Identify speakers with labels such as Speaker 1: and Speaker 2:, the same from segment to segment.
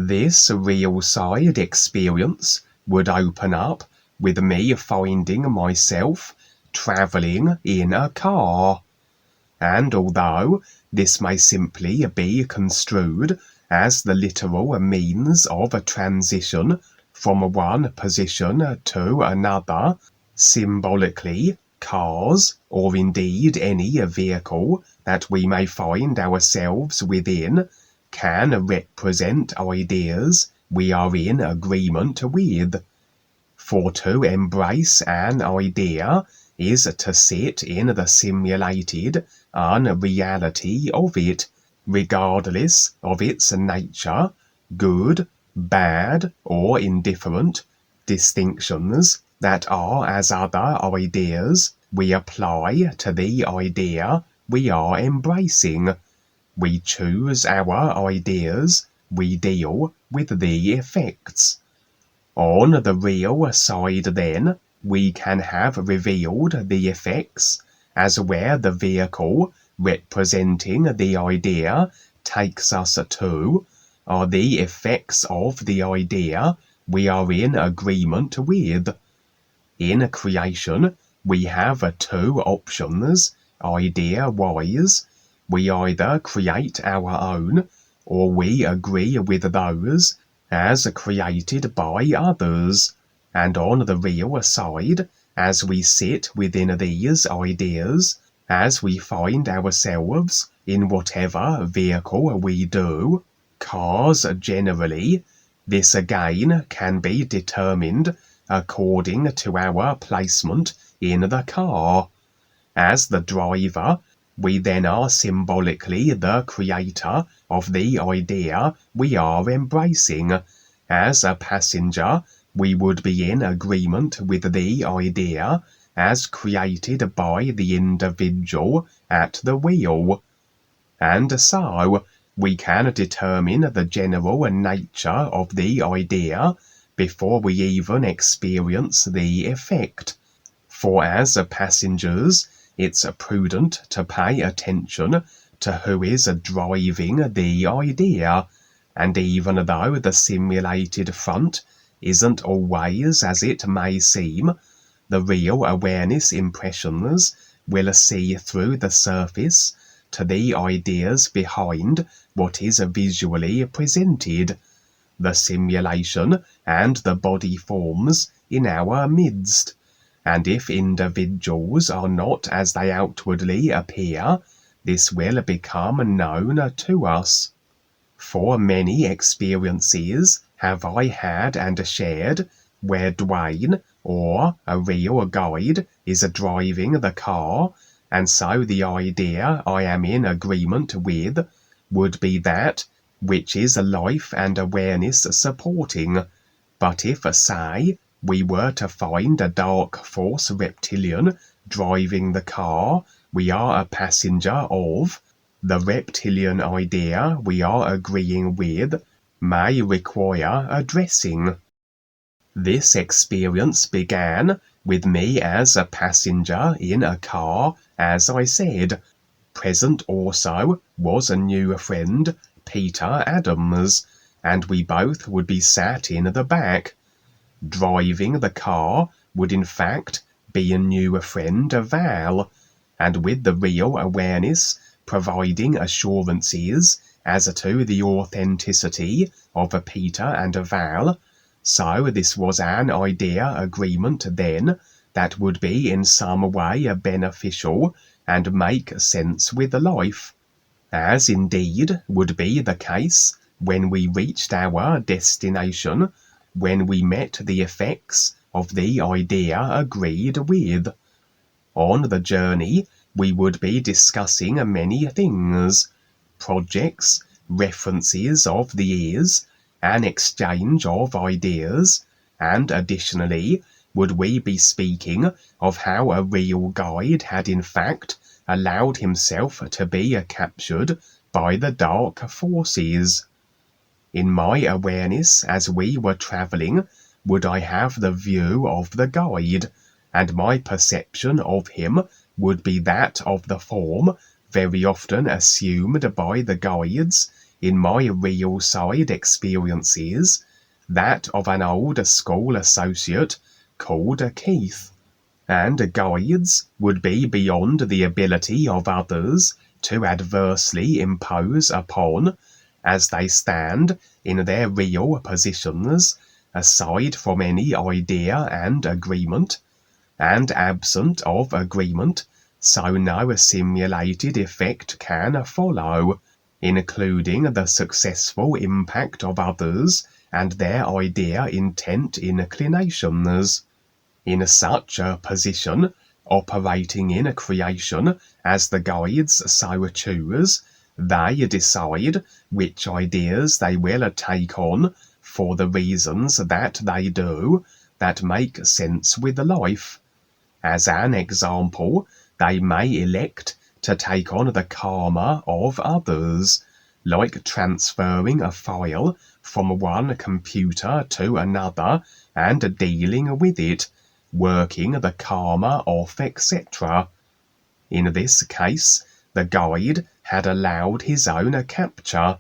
Speaker 1: This real side experience would open up with me finding myself travelling in a car. And although this may simply be construed as the literal means of a transition from one position to another, symbolically, cars, or indeed any vehicle that we may find ourselves within, can represent ideas we are in agreement with. For to embrace an idea is to sit in the simulated unreality of it, regardless of its nature, good, bad, or indifferent, distinctions that are as other ideas we apply to the idea we are embracing. We choose our ideas, we deal with the effects. On the real side then, we can have revealed the effects, as where the vehicle representing the idea takes us to are the effects of the idea we are in agreement with. In creation, we have two options, idea-wise. We either create our own, or we agree with those as created by others. And on the real side, as we sit within these ideas, as we find ourselves in whatever vehicle we do, cars generally, this again can be determined according to our placement in the car. As the driver, we then are symbolically the creator of the idea we are embracing. As a passenger, we would be in agreement with the idea as created by the individual at the wheel. And so, we can determine the general nature of the idea before we even experience the effect. For as passengers, it's prudent to pay attention to who is driving the idea, and even though the simulated front isn't always as it may seem, the real awareness impressions will see through the surface to the ideas behind what is visually presented, the simulation and the body forms in our midst. And if individuals are not as they outwardly appear, this will become known to us. For many experiences have I had and shared where Dwayne, or a real guide, is driving the car, and so the idea I am in agreement with would be that which is life and awareness supporting. But if, say, we were to find a dark force reptilian driving the car we are a passenger of, the reptilian idea we are agreeing with may require addressing. This experience began with me as a passenger in a car, as I said. Present also was a new friend, Peter Adams, and we both would be sat in the back. Driving the car would in fact be a new friend Val, and with the real awareness providing assurances as to the authenticity of Peter and Val, so this was an idea agreement then that would be in some way beneficial and make sense with life, as indeed would be the case when we reached our destination, when we met the effects of the idea agreed with. On the journey, we would be discussing many things, projects, references of the ears, an exchange of ideas, and additionally would we be speaking of how a real guide had in fact allowed himself to be captured by the dark forces. In my awareness as we were travelling, would I have the view of the guide, and my perception of him would be that of the form very often assumed by the guides in my real side experiences that of an old school associate called Keith, and guides would be beyond the ability of others to adversely impose upon, as they stand in their real positions, aside from any idea and agreement, and absent of agreement, so no simulated effect can follow, including the successful impact of others and their idea intent inclinations. In such a position, operating in creation as the guides so choose, they decide which ideas they will take on for the reasons that they do that make sense with life. As an example, they may elect to take on the karma of others, like transferring a file from one computer to another and dealing with it, working the karma off, etc. In this case, the guide had allowed his own capture.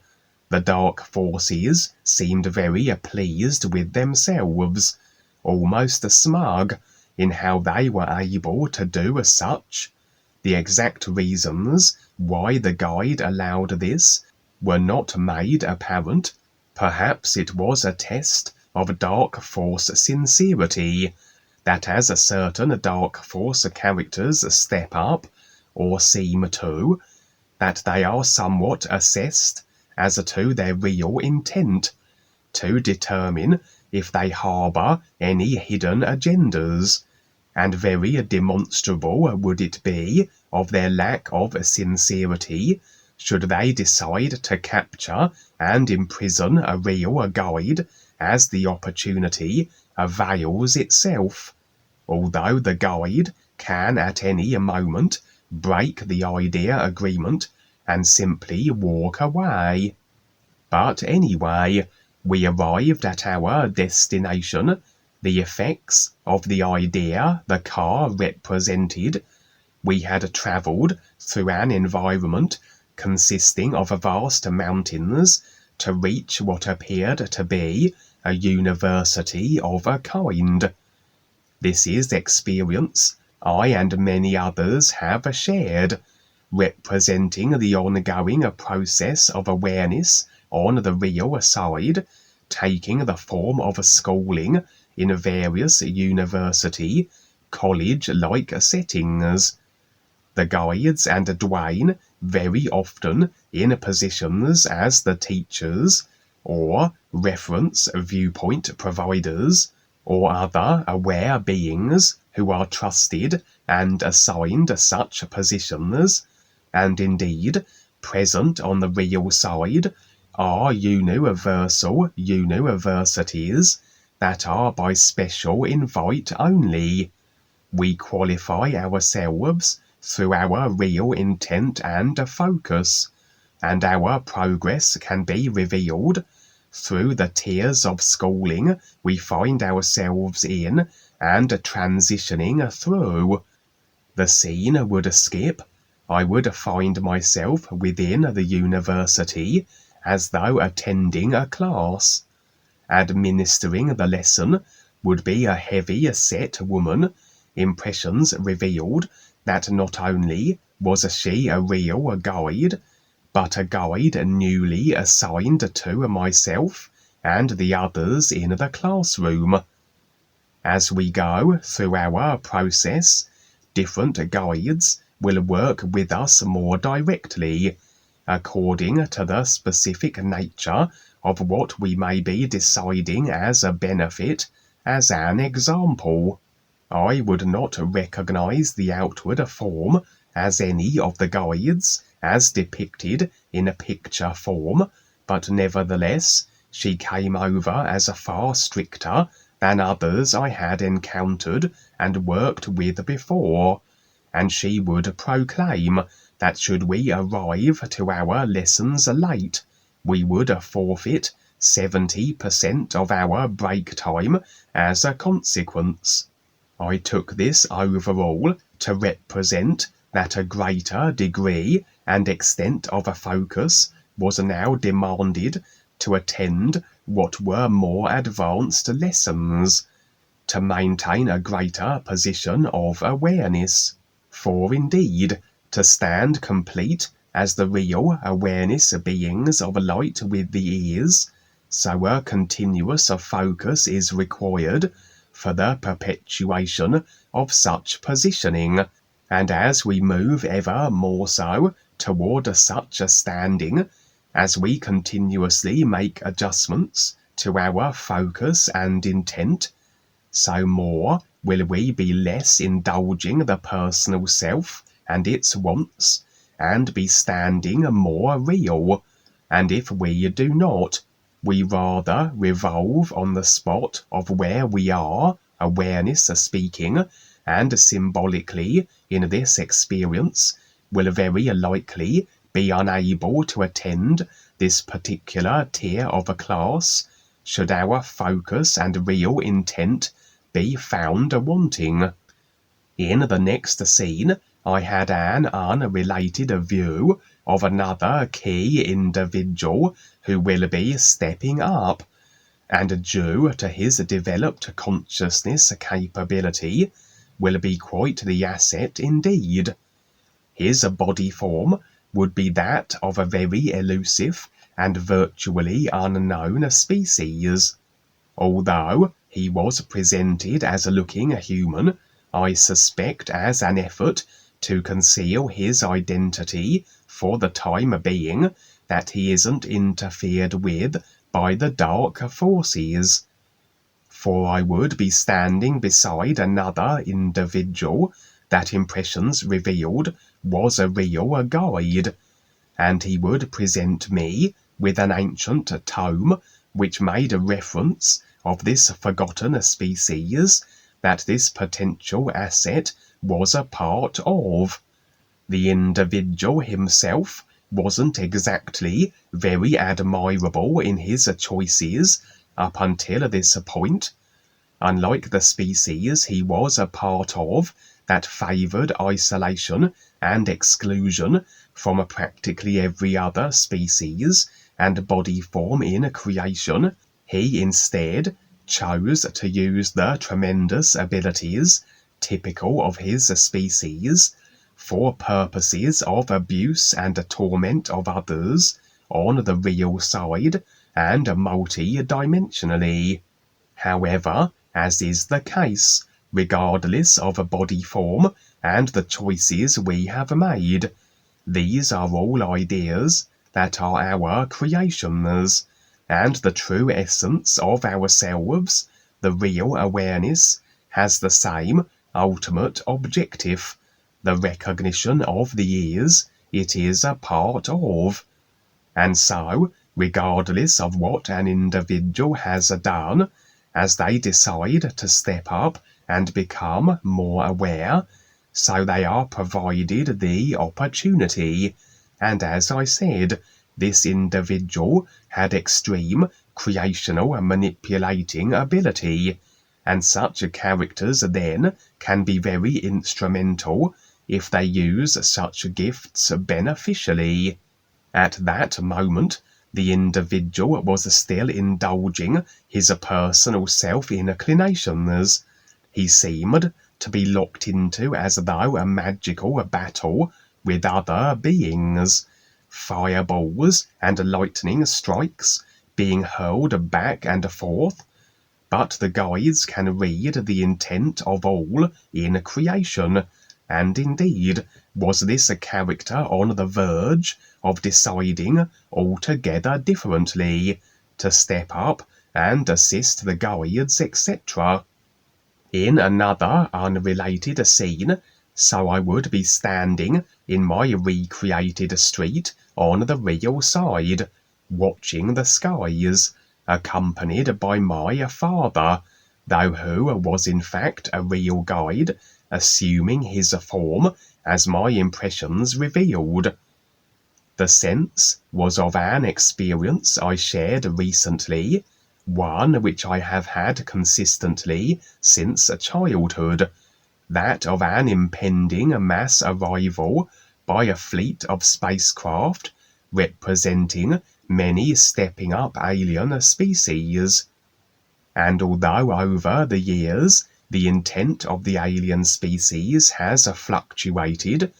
Speaker 1: The dark forces seemed very pleased with themselves, almost smug in how they were able to do such. The exact reasons why the guide allowed this were not made apparent. Perhaps it was a test of dark force sincerity, that as certain dark force characters step up, or seem to, that they are somewhat assessed as to their real intent, to determine if they harbour any hidden agendas, and very demonstrable would it be of their lack of sincerity should they decide to capture and imprison a real guide as the opportunity avails itself, although the guide can at any moment break the idea agreement and simply walk away. But anyway, we arrived at our destination, the effects of the idea the car represented. We had travelled through an environment consisting of vast mountains to reach what appeared to be a university of a kind. This is experience I and many others have shared, representing the ongoing process of awareness on the real side, taking the form of schooling in various university, college-like settings. The guides and Dwayne very often in positions as the teachers, or reference viewpoint providers, or other aware beings who are trusted and assigned such positions, and indeed present on the real side, are universal universities that are by special invite only. We qualify ourselves through our real intent and focus, and our progress can be revealed through the tiers of schooling we find ourselves in and transitioning through. The scene would skip. I would find myself within the university as though attending a class. Administering the lesson would be a heavy-set woman. Impressions revealed that not only was she a real guide, but a guide newly assigned to myself and the others in the classroom. As we go through our process, different guides will work with us more directly, according to the specific nature of what we may be deciding as a benefit. As an example, I would not recognize the outward form as any of the guides as depicted in a picture form, but nevertheless she came over as far stricter than others I had encountered and worked with before, and she would proclaim that should we arrive to our lessons late, we would forfeit 70% of our break time as a consequence. I took this overall to represent that a greater degree and extent of a focus was now demanded to attend what were more advanced lessons, to maintain a greater position of awareness. For indeed, to stand complete as the real awareness beings of light with the ears, so a continuous focus is required for the perpetuation of such positioning, and as we move ever more so toward such a standing, as we continuously make adjustments to our focus and intent, so more will we be less indulging the personal self and its wants, and be standing more real. And if we do not, we rather revolve on the spot of where we are, awareness speaking, and symbolically in this experience, will very likely be unable to attend this particular tier of a class, should our focus and real intent be found wanting. In the next scene, I had an unrelated view of another key individual who will be stepping up, and due to his developed consciousness capability, will be quite the asset indeed. His body form would be that of a very elusive and virtually unknown species. Although he was presented as looking human, I suspect as an effort to conceal his identity for the time being, that he isn't interfered with by the dark forces. For I would be standing beside another individual that impressions revealed was a real guide, and he would present me with an ancient tome which made a reference of this forgotten species that this potential asset was a part of. The individual himself wasn't exactly very admirable in his choices up until this point. Unlike the species he was a part of that favoured isolation and exclusion from practically every other species and body form in creation, he instead chose to use the tremendous abilities typical of his species for purposes of abuse and torment of others on the real side and multi-dimensionally. However, as is the case, regardless of body form and the choices we have made, these are all ideas that are our creations, and the true essence of ourselves, the real awareness, has the same ultimate objective, the recognition of the ears it is a part of. And so, regardless of what an individual has done, as they decide to step up and become more aware, so they are provided the opportunity. And as I said, this individual had extreme creational manipulating ability, and such characters then can be very instrumental if they use such gifts beneficially. At that moment, the individual was still indulging his personal self-inclinations. He seemed to be locked into as though a magical battle with other beings, fireballs and lightning strikes being hurled back and forth, but the guides can read the intent of all in creation, and indeed was this a character on the verge of deciding altogether differently, to step up and assist the guides, etc. In another unrelated scene, so I would be standing in my recreated street on the real side, watching the skies, accompanied by my father, though who was in fact a real guide, assuming his form as my impressions revealed. The sense was of an experience I shared recently, one which I have had consistently since childhood, that of an impending mass arrival by a fleet of spacecraft representing many stepping up alien species. And although over the years the intent of the alien species has fluctuated,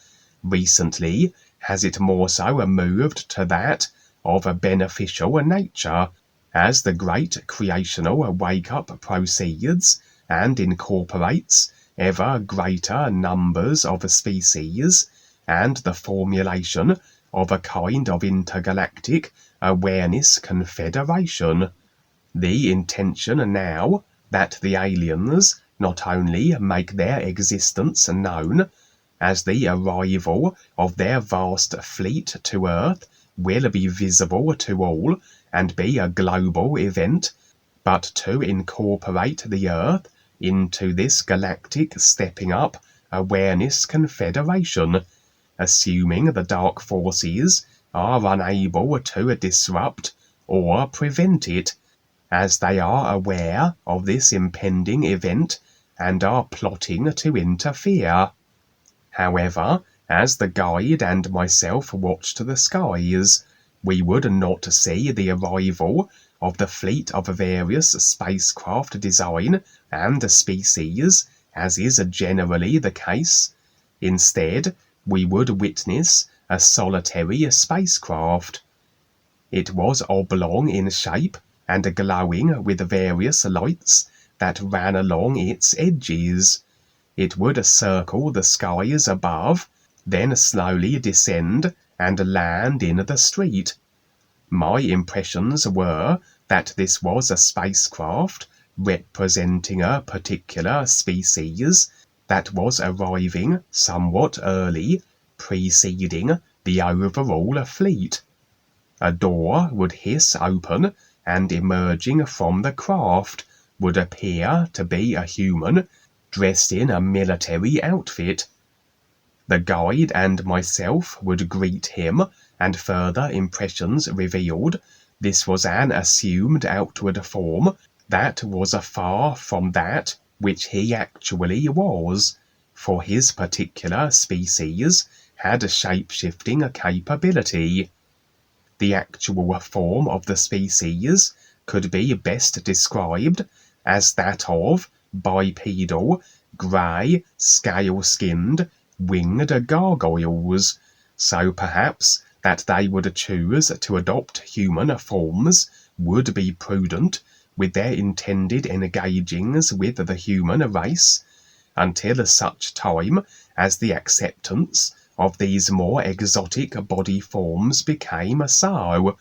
Speaker 1: recently has it more so moved to that of a beneficial nature, as the great creational wake-up proceeds and incorporates ever greater numbers of species, and the formulation of a kind of intergalactic awareness confederation. The intention now that the aliens not only make their existence known, as the arrival of their vast fleet to Earth will be visible to all and be a global event, but to incorporate the Earth into this galactic stepping up awareness confederation, assuming the dark forces are unable to disrupt or prevent it, as they are aware of this impending event and are plotting to interfere. However, as the guide and myself watched the skies, we would not see the arrival of the fleet of various spacecraft design and species, as is generally the case. Instead, we would witness a solitary spacecraft. It was oblong in shape and glowing with various lights that ran along its edges. It would circle the skies above, then slowly descend and land in the street. My impressions were that this was a spacecraft representing a particular species that was arriving somewhat early, preceding the overall fleet. A door would hiss open, and emerging from the craft would appear to be a human dressed in a military outfit. The guide and myself would greet him, and further impressions revealed this was an assumed outward form that was far from that which he actually was, for his particular species had a shape-shifting capability. The actual form of the species could be best described as that of bipedal, grey, scale-skinned, winged gargoyles, so perhaps that they would choose to adopt human forms would be prudent with their intended engagings with the human race, until such time as the acceptance of these more exotic body forms became so,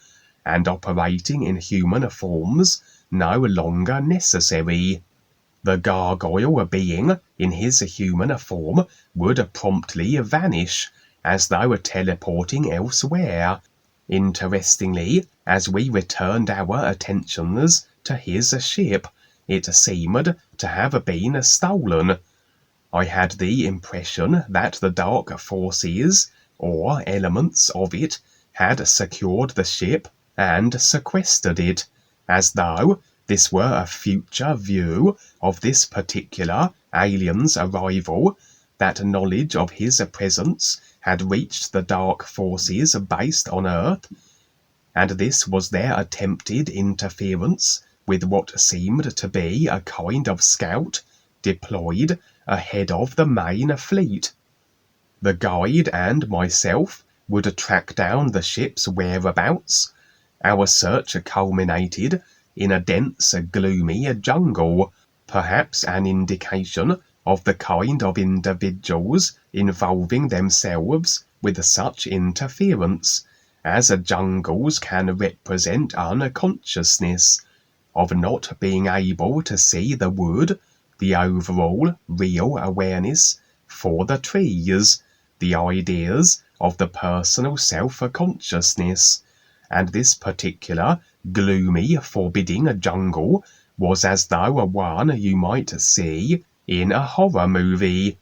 Speaker 1: and operating in human forms no longer necessary. The gargoyle being in his human form would promptly vanish, as though teleporting elsewhere. Interestingly, as we returned our attentions to his ship, it seemed to have been stolen. I had the impression that the dark forces, or elements of it, had secured the ship and sequestered it, as though this were a future view of this particular alien's arrival, that knowledge of his presence had reached the dark forces based on Earth, and this was their attempted interference with what seemed to be a kind of scout deployed ahead of the main fleet. The guide and myself would track down the ship's whereabouts. Our search culminated in a dense, gloomy jungle, perhaps an indication of the kind of individuals involving themselves with such interference, as jungles can represent unconsciousness, of not being able to see the wood, the overall real awareness for the trees, the ideas of the personal self-consciousness, and this particular gloomy, forbidding jungle was as though one you might see in a horror movie.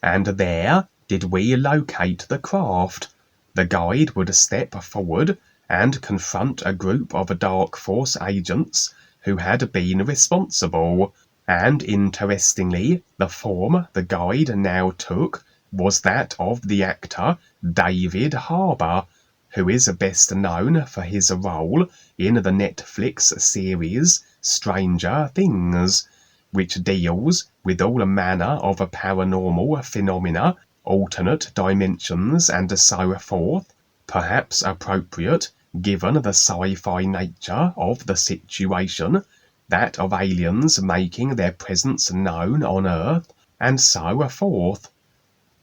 Speaker 1: And there did we locate the craft. The guide would step forward and confront a group of Dark Force agents who had been responsible, and interestingly, the form the guide now took was that of the actor David Harbour, who is best known for his role in the Netflix series Stranger Things, which deals with all manner of paranormal phenomena, alternate dimensions, and so forth, perhaps appropriate given the sci-fi nature of the situation, that of aliens making their presence known on Earth, and so forth.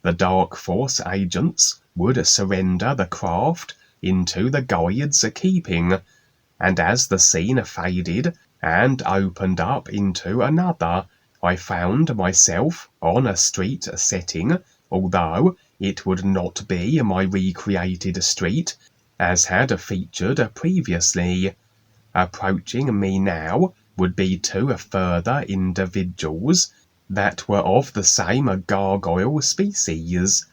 Speaker 1: The Dark Force agents would surrender the craft into the guide's keeping, and as the scene faded and opened up into another, I found myself on a street setting, although it would not be my recreated street as had featured previously. Approaching me now would be two further individuals that were of the same gargoyle species,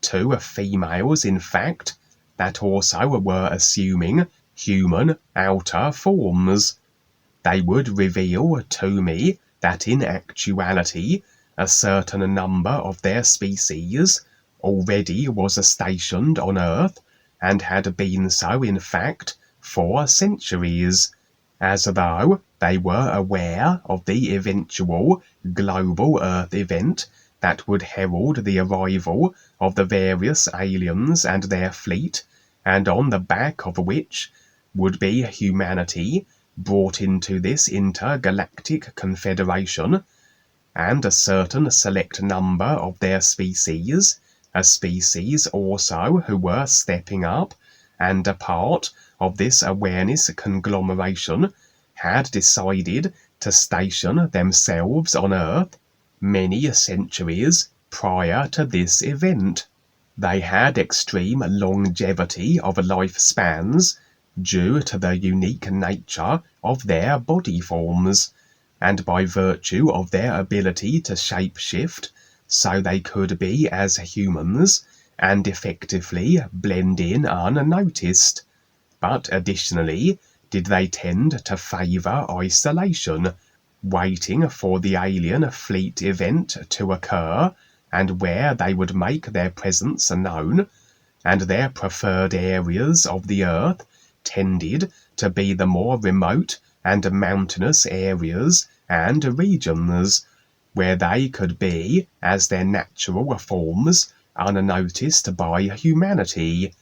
Speaker 1: two females in fact, that also were assuming human outer forms. They would reveal to me that in actuality a certain number of their species already was stationed on Earth, and had been so in fact for centuries, as though they were aware of the eventual global Earth event that would herald the arrival of the various aliens and their fleet, and on the back of which would be humanity brought into this intergalactic confederation, and a certain select number of their species, a species also who were stepping up, and a part of this awareness conglomeration, had decided to station themselves on Earth many centuries prior to this event. They had extreme longevity of lifespans due to the unique nature of their body forms, and by virtue of their ability to shapeshift so they could be as humans and effectively blend in unnoticed. But additionally, did they tend to favor isolation, waiting for the alien fleet event to occur, and where they would make their presence known, and their preferred areas of the Earth tended to be the more remote and mountainous areas and regions, where they could be as their natural forms unnoticed by humanity,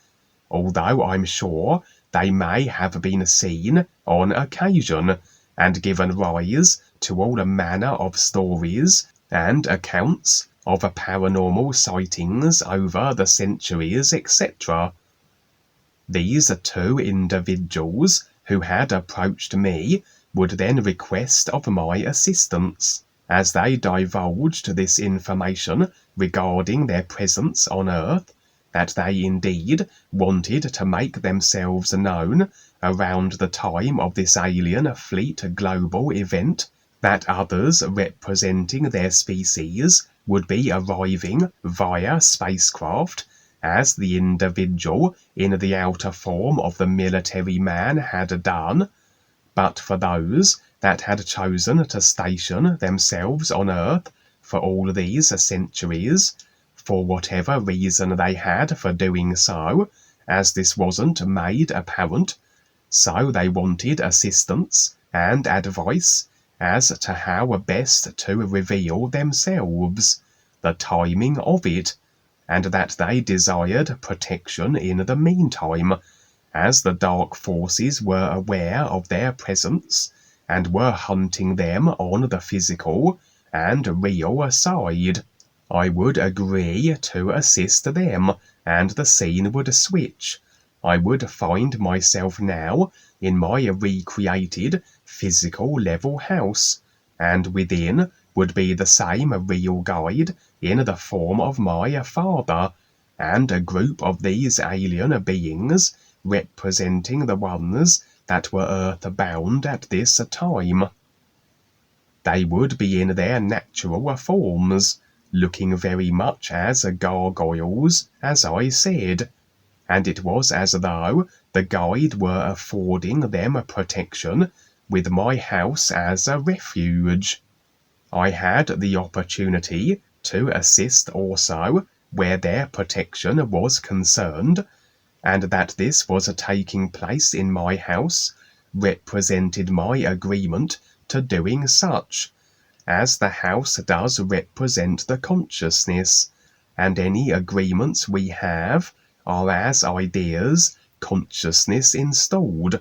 Speaker 1: although I'm sure they may have been seen on occasion, and given rise to all manner of stories and accounts of paranormal sightings over the centuries, etc. These two individuals who had approached me would then request of my assistance, as they divulged this information regarding their presence on Earth, that they indeed wanted to make themselves known around the time of this alien fleet global event, that others representing their species would be arriving via spacecraft, as the individual in the outer form of the military man had done, but for those that had chosen to station themselves on Earth for all these centuries, for whatever reason they had for doing so, as this wasn't made apparent, so they wanted assistance and advice as to how best to reveal themselves, the timing of it, and that they desired protection in the meantime, as the dark forces were aware of their presence and were hunting them on the physical and real side. I would agree to assist them, and the scene would switch. I would find myself now in my recreated physical level house, and within would be the same real guide in the form of my father, and a group of these alien beings representing the ones that were earth-bound at this time. They would be in their natural forms, looking very much as gargoyles, as I said, and it was as though the guide were affording them protection, with my house as a refuge. I had the opportunity to assist also where their protection was concerned, and that this was taking place in my house represented my agreement to doing such, as the house does represent the consciousness, and any agreements we have are as ideas, consciousness installed,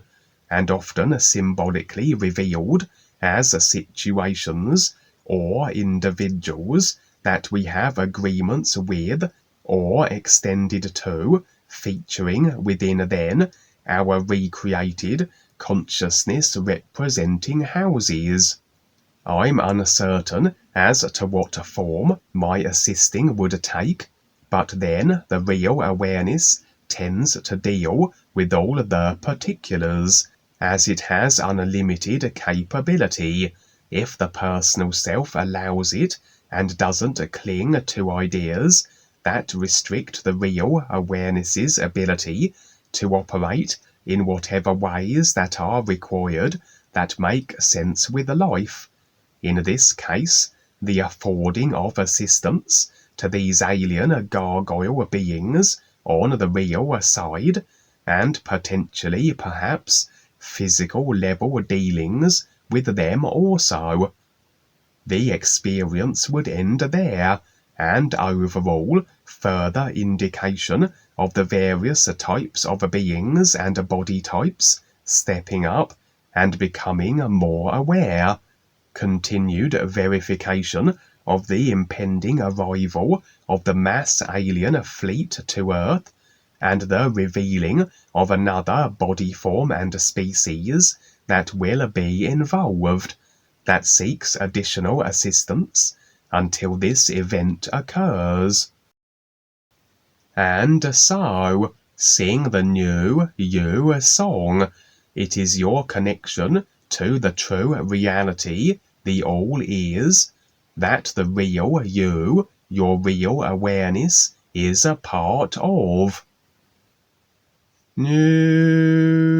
Speaker 1: and often symbolically revealed as situations or individuals that we have agreements with or extended to, featuring within then our recreated consciousness representing houses. I'm uncertain as to what form my assisting would take, but then the real awareness tends to deal with all the particulars, as it has unlimited capability, if the personal self allows it and doesn't cling to ideas that restrict the real awareness's ability to operate in whatever ways that are required that make sense with life. In this case, the affording of assistance to these alien gargoyle beings on the real side, and potentially, perhaps, physical level dealings with them also. The experience would end there, and overall further indication of the various types of beings and body types stepping up and becoming more aware, continued verification of the impending arrival of the mass alien fleet to Earth, and the revealing of another body form and species that will be involved, that seeks additional assistance until this event occurs. And so, sing the new you song. It is your connection to the true reality, the all is, that the real you, your real awareness, is a part of. New